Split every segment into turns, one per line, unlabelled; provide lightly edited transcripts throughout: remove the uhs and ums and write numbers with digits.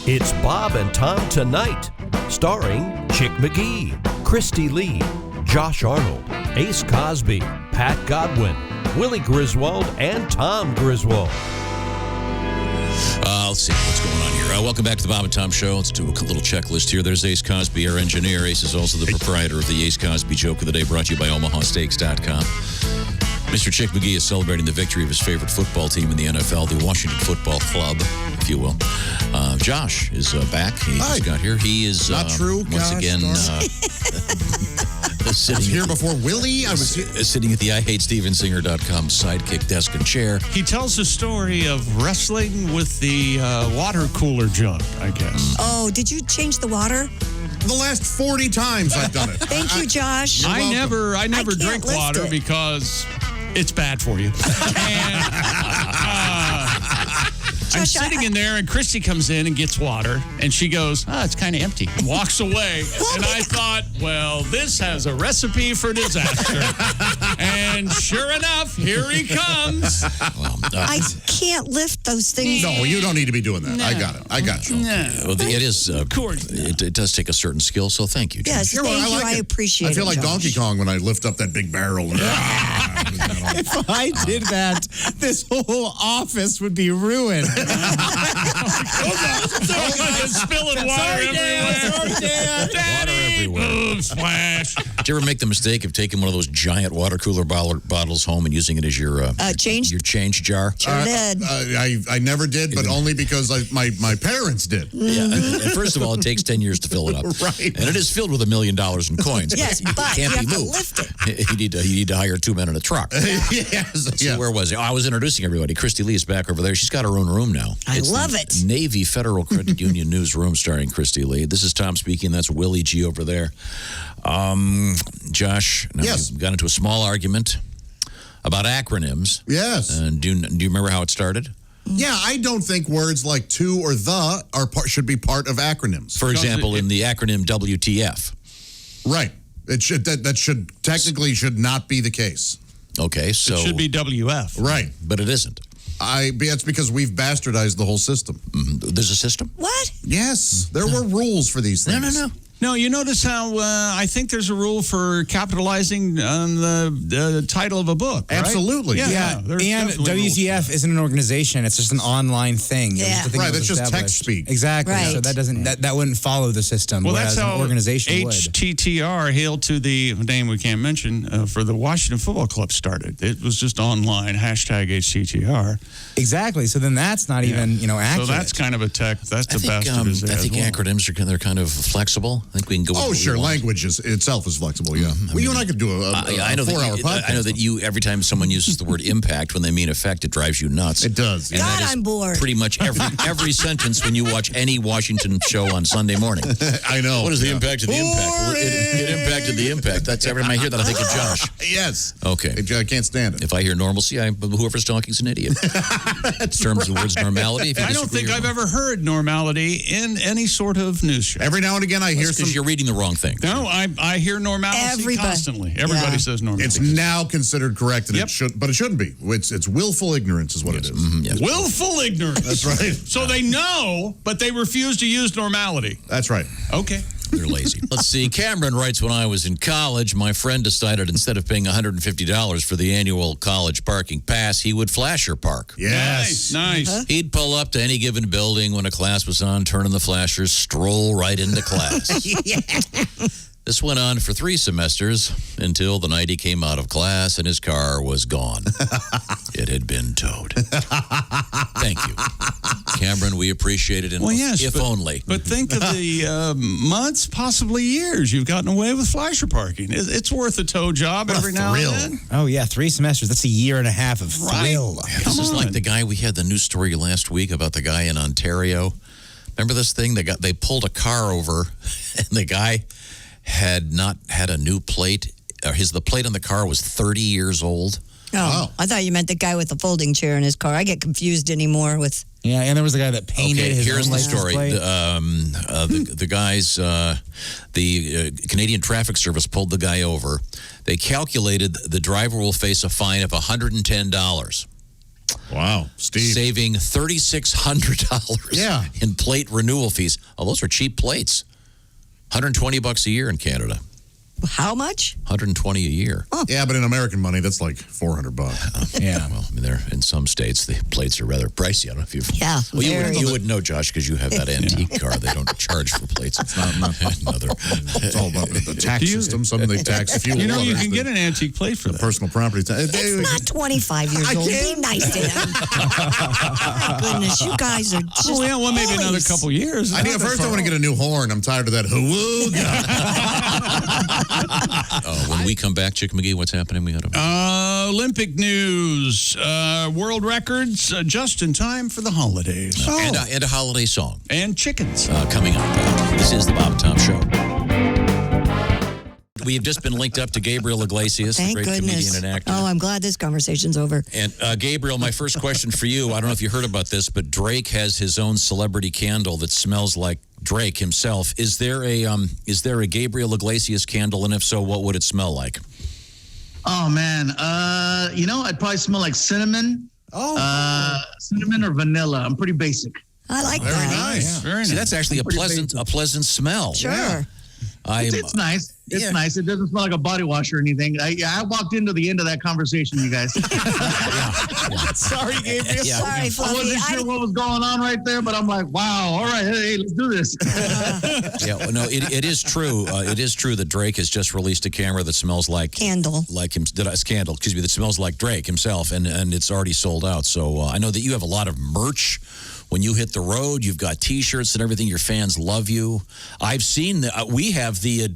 It's Bob and Tom Tonight, starring Chick McGee, Kristi Lee, Josh Arnold, Ace Cosby, Pat Godwin, Willie Griswold, and Tom Griswold.
Let's see what's going on here. Welcome back to the Bob and Tom Show. Let's do a little checklist here. There's Ace Cosby, our engineer. Ace is also the proprietor of the Ace Cosby Joke of the Day, brought to you by OmahaSteaks.com. Mr. Chick McGee is celebrating the victory of his favorite football team in the NFL, the Washington Football Club, if you will. Josh is back. He just got here. He is
not true.
Once again.
Sitting here before Willie. I was
sitting at the IHateStevensinger.com sidekick desk and chair.
He tells the story of wrestling with the water cooler jug, I guess.
Oh, did you change the water?
The last 40 times I've done it.
Thank you, Josh.
I never
can't
drink
lift
water
it.
because it's bad for you. And I'm sitting in there, and Kristi comes in and gets water, and she goes, it's kind of empty, and walks away. And I thought, well, this has a recipe for disaster. And sure enough, here he comes.
Well,
I can't lift those things.
No, you don't need to be doing that.
No.
I got it. I got you.
No.
Well, it is.
Of course.
It does take a certain skill, so thank you, Jim.
Yes, thank you. I appreciate it.
I feel like
Josh.
Donkey Kong when I lift up that big barrel.
If I did that, this whole office would be ruined.
Spilling water everywhere. Daddy, boom, splash.
Did you ever make the mistake of taking one of those giant water cooler bottles home and using it as your change jar?
Sure did.
I never did, but only because my parents did.
Yeah. And first of all, it takes 10 years to fill it up.
Right.
And it is filled with $1 million in coins.
Yes, but
it can't
you
be
have to
moved.
lift it.
You need to hire 2 men in a truck.
Yes.
Let's see, where was it? I was introducing everybody. Kristi Lee is back over there. She's got her own room now.
I
It's
love
the
it.
Navy Federal Credit Union newsroom starring Kristi Lee. This is Tom speaking. That's Willie G over there. Josh, now
yes.
we got into a small argument about acronyms.
Yes.
And do you remember how it started?
Yeah, I don't think words like to or the should be part of acronyms.
For example, in the acronym WTF.
Right. It should that should technically should not be the case.
Okay, so
It should be WF.
Right.
but it isn't.
It's because we've bastardized the whole system.
There's a system?
What?
Yes, there were rules for these things.
No.
No, you notice how I think there's a rule for capitalizing on the title of a book, right?
Absolutely.
Yeah.
And
there's definitely rules for
WTF isn't an organization; it's just an online thing.
Yeah.
It was the thing
Right,
that
that's
was
just text
established.
speak.
Exactly.
Right.
So that doesn't that wouldn't follow the system.
Well,
whereas
that's how
an organization would.
HTTR, hail to the name we can't mention, for the Washington Football Club started. It was just online, #HTTR.
Exactly. So then that's not even accurate.
So that's kind of a tech. That's a bastardization.
I think acronyms they're kind of flexible. I think we can go.
Oh, sure. Language itself is flexible, yeah. Well, you and I could do a
I know
4-hour podcast.
I know that you, every time someone uses the word impact when they mean effect, it drives you nuts.
It does.
And
God,
that is
I'm bored.
Pretty much every sentence when you watch any Washington show on Sunday morning.
I know.
What is the impact of the impact? Well, it impacted the impact. That's every time I hear that, I think of Josh.
Yes.
Okay.
I can't stand it.
If I hear normalcy, whoever's talking is an idiot. In terms of the words normality, if you
I don't
disagree,
think
you're
I've
wrong.
ever heard normality in any sort of news show.
Every now and again, I hear
That's
some.
because you're reading the wrong thing.
No, I hear normality constantly. Everybody says normality.
It's now considered correct, and but it shouldn't be. It's willful ignorance, is what it is.
Yes.
Willful ignorance.
That's right.
So they know, but they refuse to use normality.
That's right.
Okay.
They're lazy. Let's see. Cameron writes, when I was in college, my friend decided instead of paying $150 for the annual college parking pass, he would flasher park.
Yes.
Nice.
He'd pull up to any given building when a class was on, turn on the flashers, stroll right into class. This went on for 3 semesters until the night he came out of class and his car was gone. It had been towed. Thank you. Cameron, we appreciate it.
Well, yes,
if only.
But think of the months, possibly years, you've gotten away with flasher parking. It's worth a tow job
What a
every now
thrill.
and then.
Oh yeah, 3 semesters. That's a year and a half of thrill.
This is like the guy we had the news story last week about the guy in Ontario. Remember this thing? They pulled a car over, and the guy had not had a new plate. The plate on the car was 30 years old.
Oh, I thought you meant the guy with the folding chair in his car. I get confused anymore with.
Yeah, and there was the guy that painted his
here's
own
the
license
story.
plate.
The guys, the Canadian Traffic Service pulled the guy over. They calculated the driver will face a fine of $110.
Wow, Steve.
Saving $3,600 in plate renewal fees. Oh, those are cheap plates. $120 a year in Canada.
How much?
$120 a year.
Oh.
Yeah, but in American money, that's like $400.
Yeah. Well, I mean, there in some states the plates are rather pricey. I don't know if you've.
Yeah.
Well, you wouldn't know, Josh, because you have that antique car. They don't charge for plates. It's not another.
It's all about the tax system. Some they tax fuel.
You know, you
others
can get an antique plate for
the
that.
personal property.
It's not 25 years old. Be nice to them. My goodness, you guys are just.
Oh, yeah, well, maybe
bullies.
another couple years.
First, I want to get a new horn. I'm tired of that hoo guy.
When we come back, Chick McGee, what's happening? We got
Olympic news, world records, just in time for the holidays.
and a holiday song.
And chickens.
Coming up. This is the Bob and Tom Show. We have just been linked up to Gabriel Iglesias,
Thank
the great
goodness.
comedian and actor.
Oh, I'm glad this conversation's over.
And Gabriel, my first question for you, I don't know if you heard about this, but Drake has his own celebrity candle that smells like Drake himself. Is there a Gabriel Iglesias candle, and if so, what would it smell like?
Oh man, I'd probably smell like cinnamon. Cinnamon or vanilla. I'm pretty basic.
I like that.
Very nice.
Yeah, very nice.
See, that's actually a pleasant smell.
Sure.
Yeah.
It's nice. It's nice. It doesn't smell like a body wash or anything. I walked into the end of that conversation, you guys.
Sorry, Gabriel.
Yeah.
Sorry,
I
Fluffy.
wasn't sure what was going on right there, but I'm like, wow, all right, hey, let's do this.
Yeah, well, no, it is true. It is true that Drake has just released a camera that smells like
Candle.
Candle, excuse me, that smells like Drake himself, and it's already sold out. So I know that you have a lot of merch. When you hit the road, you've got T-shirts and everything. Your fans love you. I've seen that. We have the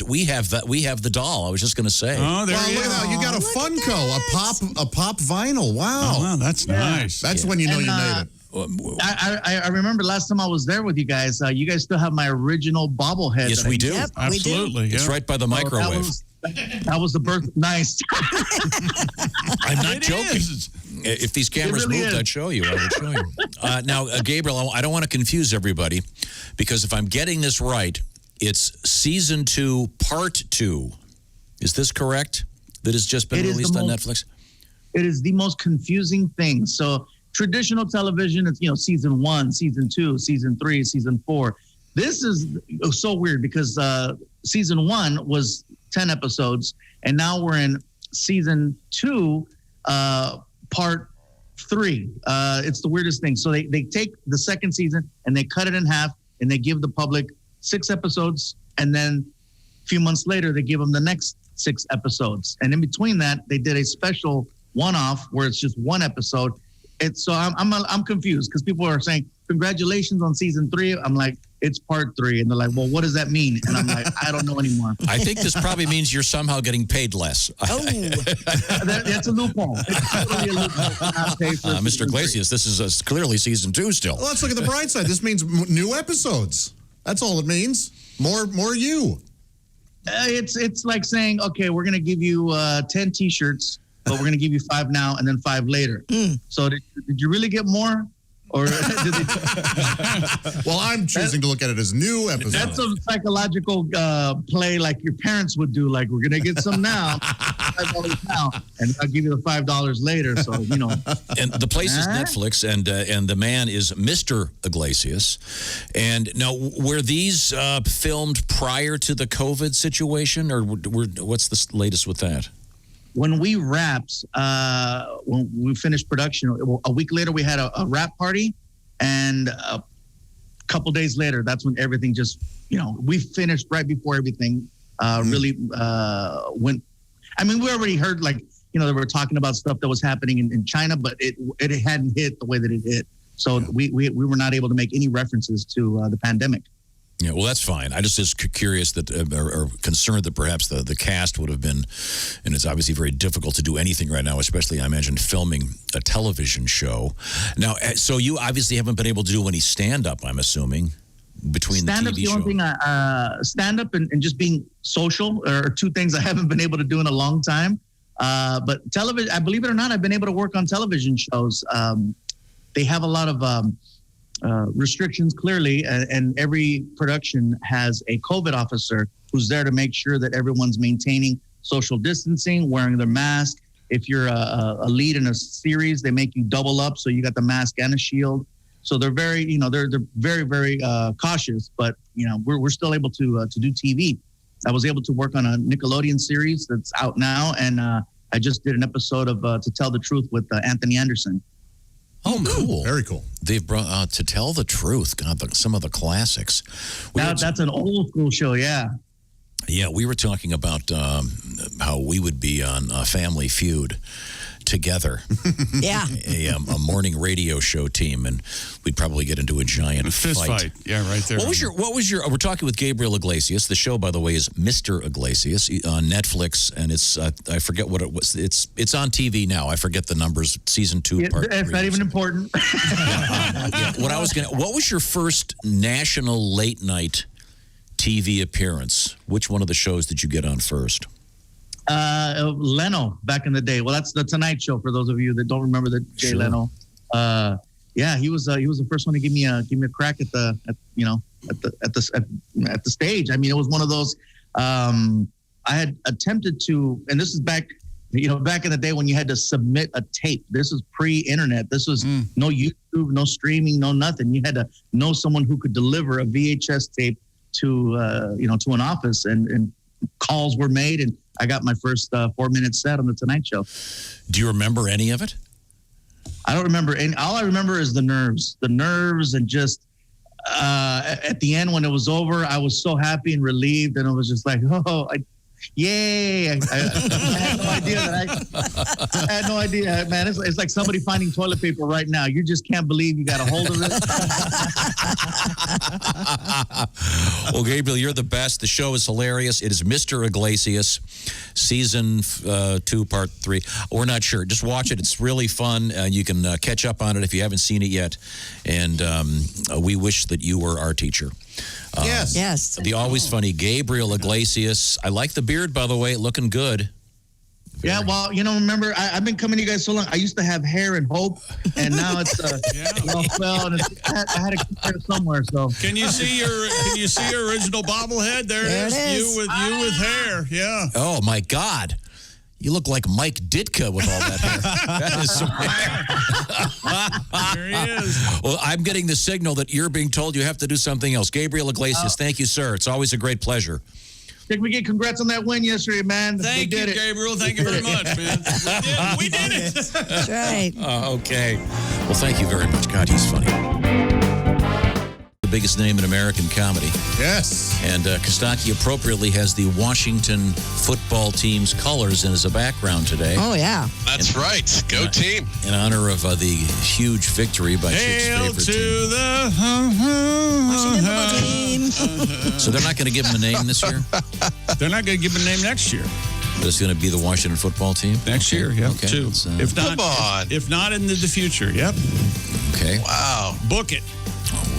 doll. I was just going to say.
Oh, there
Wow,
you
look at
go.
that. You got a Funko, a pop vinyl. Wow.
Oh, wow, that's nice.
That's when you know
And,
you made it.
I remember last time I was there with you guys still have my original bobblehead.
Yes,
that I
we do.
Yep,
Absolutely.
It's
yeah.
right by the microwave.
That was the birth. Nice.
I'm not joking.
is.
If these cameras
really
moved,
is.
I'd show you. I would show you. Now, Gabriel, I don't want to confuse everybody, because if I'm getting this right, it's season 2, part 2. Is this correct? That has just been released on Netflix?
It is the most confusing thing. So traditional television, it's season 1, season 2, season 3, season 4. This is so weird because season 1 was 10 episodes, and now we're in season 2, part 3. It's the weirdest thing. So they take the second season and they cut it in half, and they give the public 6 episodes, and then a few months later they give them the next 6 episodes, and in between that they did a special one-off where it's just 1 episode. So I'm confused because people are saying congratulations on season 3. I'm like, it's part 3, and they're like, well, what does that mean? And I'm like, I don't know anymore.
I think this probably means you're somehow getting paid less.
Oh,
That's a loophole. It's totally a loophole. Not pay for
Mr.
season 3.
Iglesias, this is clearly season 2 still.
Well, let's look at the bright side. This means new episodes. That's all it means. More you.
It's like saying, okay, we're going to give you 10 T-shirts, but we're going to give you 5 now and then 5 later. So did you really get more? Or did they?
Well, I'm choosing to look at it as new episodes.
That's a psychological play like your parents would do. Like, we're going to get some now, $5 now, and I'll give you the $5 later. So,
And the place is Netflix, and the man is Mr. Iglesias. And now, were these filmed prior to the COVID situation, or what's the latest with that?
When we wrapped, when we finished production, a week later we had a wrap party, and a couple days later, that's when everything just, we finished right before everything really went. I mean, we already heard they were talking about stuff that was happening in China, but it hadn't hit the way that it hit. So we were not able to make any references to the pandemic.
Yeah, well, that's fine. I just was curious that, or concerned that perhaps the cast would have been, and it's obviously very difficult to do anything right now, especially, I imagine, filming a television show. Now, so you obviously haven't been able to do any stand-up, I'm assuming, between the TV show.
Only thing, stand-up and just being social are 2 things I haven't been able to do in a long time. But television, I believe it or not, I've been able to work on television shows. They have a lot of restrictions, clearly, and every production has a COVID officer who's there to make sure that everyone's maintaining social distancing, wearing their mask, if you're a lead in a series, they make you double up, so you got the mask and a shield. So they're very, they're very, very cautious. But we're still able to do TV. I was able to work on a Nickelodeon series that's out now, and I just did an episode of To Tell the Truth with Anthony Anderson.
Oh, cool!
Very cool.
They've brought To Tell the Truth. God, some of the classics.
That's an old school show, yeah.
Yeah, we were talking about how we would be on Family Feud together.
Yeah.
A morning radio show team, and we'd probably get into a giant
fist fight. Yeah, right there.
What was your we're talking with Gabriel Iglesias. The show, by the way, is Mr. Iglesias on Netflix, and it's I forget what it was. It's on TV now. I forget the numbers. Season 2 part 3.
It's not even important.
What was your first national late night TV appearance? Which one of the shows did you get on first?
Leno back in the day. Well, that's the Tonight Show for those of you that don't remember the Jay Leno. He was the first one to give me a crack at the stage. I mean, it was one of those. I had attempted to, and this is back in the day when you had to submit a tape. This was pre-internet. This was no YouTube, no streaming, no nothing. You had to know someone who could deliver a VHS tape to an office, and calls were made, and I got my first 4-minute set on the Tonight Show.
Do you remember any of it?
I don't remember any. All I remember is the nerves, and just at the end when it was over, I was so happy and relieved, and it was just like, yay! I had no idea I had no idea, man. It's like somebody finding toilet paper right now. You just can't believe you got a hold of it.
Well, Gabriel, you're the best. The show is hilarious. It is Mr. Iglesias, season 2, part 3. We're not sure. Just watch it. It's really fun. You can catch up on it if you haven't seen it yet. And we wish that you were our teacher.
Yes.
The always funny Gabriel Iglesias. I like the beard, by the way. Looking good.
Yeah, well, remember, I've been coming to you guys so long. I used to have hair and hope, and now it's and I had to keep hair somewhere. So
Can you see your original bobblehead? There it is. You with hair. Yeah.
Oh my God. You look like Mike Ditka with all that hair. That is some hair.
There he is.
Well, I'm getting the signal that you're being told you have to do something else. Gabriel Iglesias, thank you, sir. It's always a great pleasure.
Dick McGee, congrats on that win yesterday, man.
Thank you, Gabriel. Thank you very much, man. We did it.
That's right.
Okay. Well, thank you very much. God, he's funny. The biggest name in American comedy.
Yes.
And Costaki appropriately has the Washington football team's colors as a background today.
Oh, yeah.
That's right. Go team.
In honor of the huge victory by Chick's
Hail
favorite
to
team.
the
Washington football team.
So they're not going to give him a name this year?
They're not going to give him a name next year.
But it's going to be the Washington football team?
Next year, yeah.
Okay.
Two. If not,
Come on.
If not in the future, yep.
Okay.
Wow.
Book it.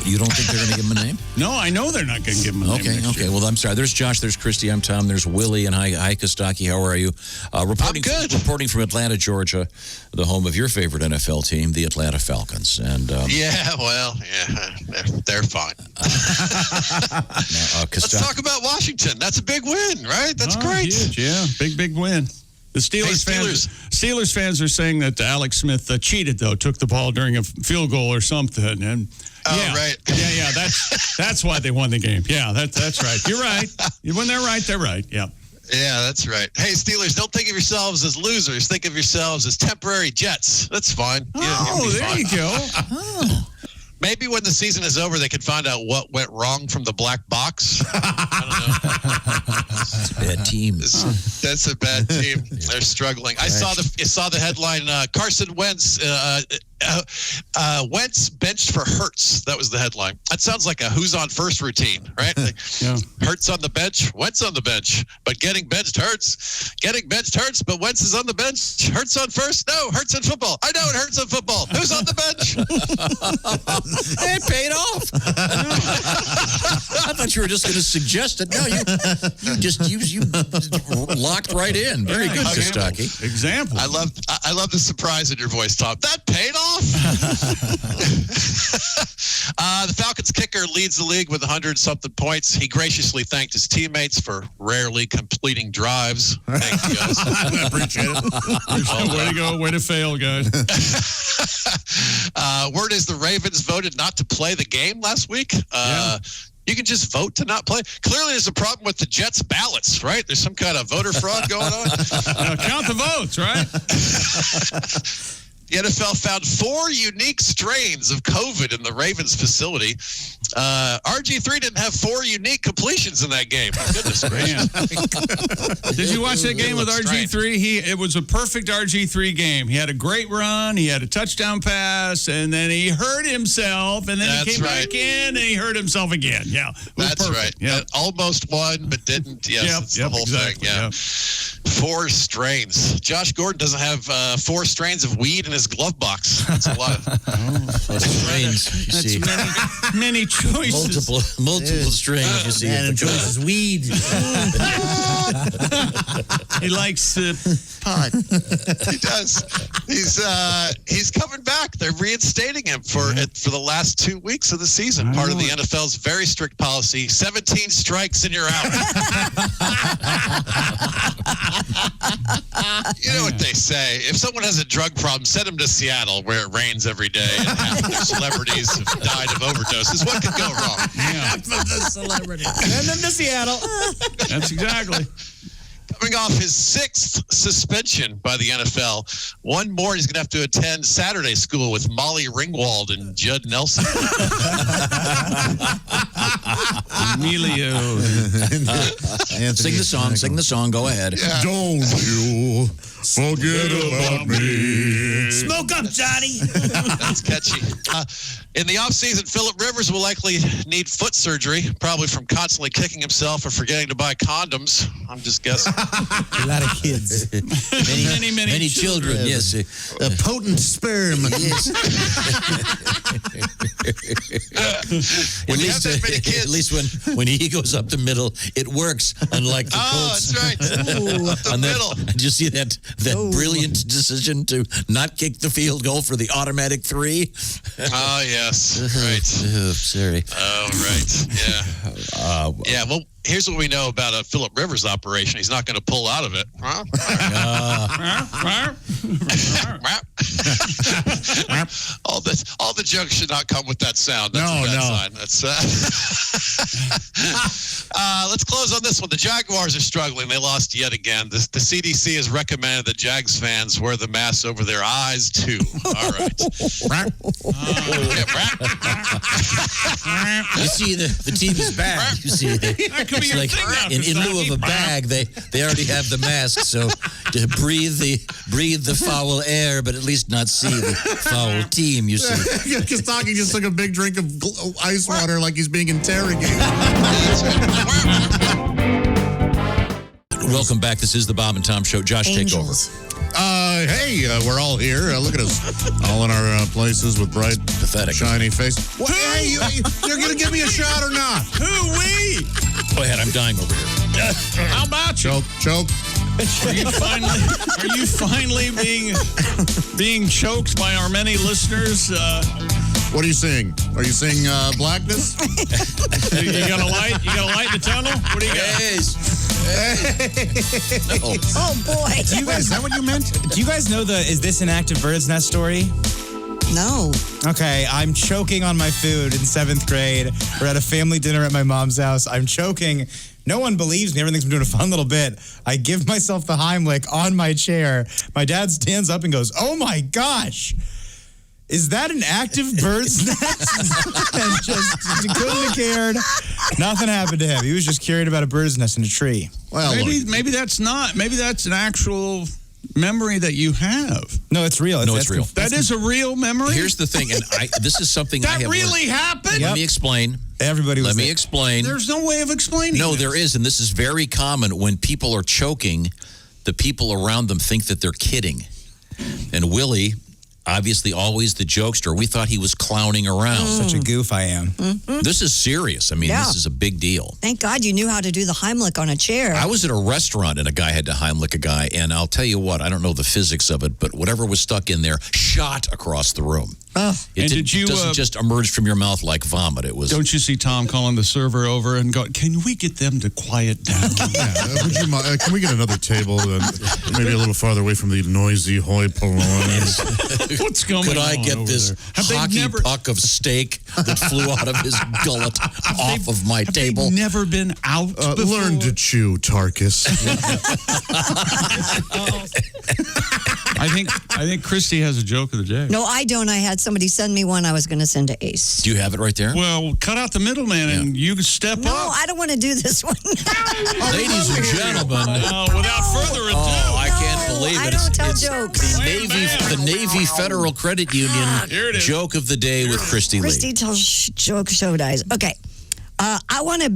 You don't think they're going to give him a name?
No, I know they're not going to give him a name next year.
Well, I'm sorry. There's Josh, there's Kristi, I'm Tom, there's Willie, and hi, Costaki. How are you? Reporting,
I'm good.
Reporting from Atlanta, Georgia, the home of your favorite NFL team, the Atlanta Falcons. And
they're fine. Let's talk about Washington. That's a big win, right? That's great.
Huge, yeah. Big win. The Steelers fans are saying that Alex Smith cheated, though, took the ball during a field goal or something. And
right.
Yeah, that's why they won the game. Yeah, that's right. You're right. When they're right, they're right. Yeah.
Yeah, that's right. Hey, Steelers, don't think of yourselves as losers. Think of yourselves as temporary Jets. That's fine.
There you go.
Maybe when the season is over, they can find out what went wrong from the black box. I don't know.
It's a bad team.
That's a bad team. They're struggling. I saw the headline. Carson Wentz. Wentz benched for Hurts. That was the headline. That sounds like a who's on first routine, right? Hurts on the bench, Wentz on the bench, but getting benched hurts. Getting benched hurts, but Wentz is on the bench. Hurts on first? No, Hurts in football. I know it hurts in football. Who's on the bench?
It paid off. I thought thought you were just going to suggest it. No, you locked right in. Very good, Costaki.
Example.
I love the surprise in your voice, Tom. That paid off. The Falcons kicker leads the league with 100-something points. He graciously thanked his teammates for rarely completing drives. Thank you, guys.
I appreciate it.
Way to go. Way to fail, guys.
Word is the Ravens voted not to play the game last week. You can just vote to not play. Clearly, there's a problem with the Jets' ballots, right? There's some kind of voter fraud going on.
Count the votes, right?
The NFL found 4 unique strains of COVID in the Ravens facility. RG3 didn't have 4 unique completions in that game. Goodness gracious.
Did you watch that game with RG3? It was a perfect RG3 game. He had a great run. He had a touchdown pass, and then he hurt himself, and then he came back in, and he hurt himself again. Yeah,
that's right.
Yep.
Almost won, but didn't. Yes, it's the whole thing. Yeah. Yep. 4 strains. Josh Gordon doesn't have 4 strains of weed in his glove box. That's a lot.
Strains. You see.
Many choices.
Multiple strains. You see.
Man enjoys his weed.
He likes pot.
He does. He's coming back. They're reinstating him for the last 2 weeks of the season. Part of the NFL's very strict policy: 17 strikes and you're out. You know what they say? If someone has a drug problem, send them to Seattle, where it rains every day, and half of their celebrities have died of overdoses. What could go wrong?
Yeah.
The celebrity. Send them to Seattle.
That's exactly.
Coming off his 6th suspension by the NFL, one more he's going to have to attend Saturday school with Molly Ringwald and Judd Nelson.
Emilio.
Sing the song. Go ahead.
Yeah.
Don't you forget about me.
Smoke up, Johnny.
That's catchy. In the offseason, Phillip Rivers will likely need foot surgery, probably from constantly kicking himself or forgetting to buy condoms. I'm just guessing.
A lot of kids.
Many children. Yes.
A potent sperm.
Yes.
When you have that many kids.
At least when he goes up the middle, it works. Unlike the Colts.
That's right. Up the middle.
Did you see that brilliant decision to not kick the field goal for the automatic 3?
Oh, yes. Right.
Sorry.
Oh, right. Yeah. Well, here's what we know about a Phillip Rivers operation. He's not going to pull out of it. All the jokes should not come with that sound. That's a bad sign. That's let's close on this one. The Jaguars are struggling. They lost yet again. The CDC has recommended that Jags fans wear the mask over their eyes too. All right.
You see, the team is bad. You see, it's like in lieu of a bag, they already have the mask, so to breathe the foul air, but at least not see the foul team. You see,
Costaki just took a big drink of ice water like he's being interrogated.
Welcome back. This is the Bob and Tom Show. Josh,
Angels.
take over.
Hey, we're all here. Look at us, all in our places with bright,
pathetic,
shiny face. What, hey, you're gonna give me a shot or not?
Who we?
Go ahead. I'm dying over here.
How about you?
Choke.
Are you finally being choked by our many listeners?
What are you seeing? Are you seeing blackness?
You got a light? You got a light in the tunnel? What do you got?
Yes. No.
Oh, boy.
Is that what you meant? Do you guys know is this an active bird's nest story?
No.
Okay, I'm choking on my food in 7th grade. We're at a family dinner at my mom's house. I'm choking. No one believes me. Everyone thinks I'm doing a fun little bit. I give myself the Heimlich on my chair. My dad stands up and goes, "Oh my gosh. Is that an active bird's nest?" And just couldn't have cared. Nothing happened to him. He was just curious about a bird's nest in a tree.
Well,
maybe that's not. Maybe that's an actual memory that you have.
No, it's real.
It's real.
That is a real memory.
Here's the thing, and this is something
that
I have
really happened.
Let me explain.
Everybody was
Let me
there.
explain.
There's no way of explaining.
No,
this.
there is, and this is very common. When people are choking, the people around them think that they're kidding. And Willie, obviously always the jokester. We thought he was clowning around.
Such a goof I am.
This is serious. I mean,
Yeah.
this is a big deal.
Thank God you knew how to do the Heimlich on a chair.
I was at a restaurant and a guy had to Heimlich a guy, and I'll tell you what, I don't know the physics of it, but whatever was stuck in there shot across the room. It doesn't just emerge from your mouth like vomit. It was.
Don't you see Tom calling the server over and go, can we get them to quiet down?
Would you mind, can we get another table maybe a little farther away from the noisy hoi pollons?
What's going on?
Could I get this hockey puck of steak that flew out of his gullet off of my table?
They've never been out before?
Learn to chew, Tarkus.
I think Kristi has a joke of the day.
No, I don't. I had somebody send me one I was going to send to Ace.
Do you have it right there?
Well, cut out the middleman and you step
No,
up.
I don't want to do this one.
Ladies and gentlemen.
Without further ado.
Oh, I can't believe it.
I don't tell
It's
jokes.
The Navy Federal Credit Union
Here it is.
joke of the day with Kristi Lee.
Kristi tells joke show dies. Okay. I want to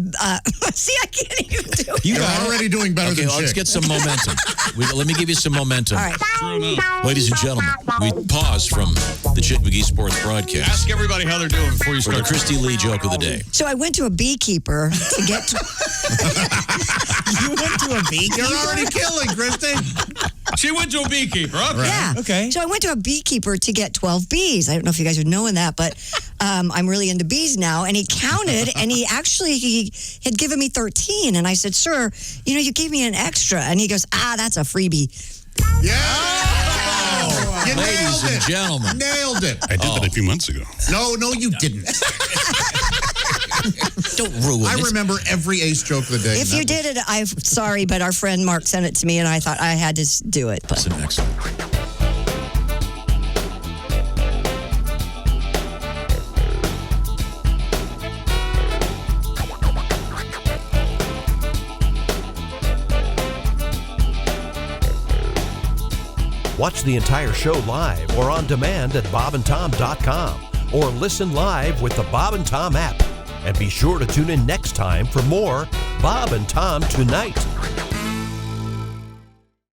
see. I can't even do it.
You're already doing better than
let's
Chick.
get some momentum. Let me give you some momentum.
All right.
Ladies and gentlemen, we pause from the Chick McGee Sports broadcast
Ask everybody how they're doing before you
for the
start.
Kristi Lee joke of the day.
So I went to a beekeeper to get.
You went to a beekeeper?
You're already killing, Kristi.
She went to a beekeeper. Okay.
Yeah.
Okay.
So I went to a beekeeper to get 12 bees. I don't know if you guys are knowing that, but I'm really into bees now. And he counted, and he had given me 13. And I said, sir, you gave me an extra. And he goes, that's a freebie.
Yeah! You
Ladies
nailed
and
it.
gentlemen.
Nailed it.
I did that a few months ago.
No, you didn't.
Don't ruin
I
it.
remember every Ace joke of the day.
If you did it, I'm sorry, but our friend Mark sent it to me, and I thought I had to do it. But
Excellent.
Watch the entire show live or on demand at bobandtom.com or listen live with the Bob and Tom app. And be sure to tune in next time for more Bob and Tom Tonight.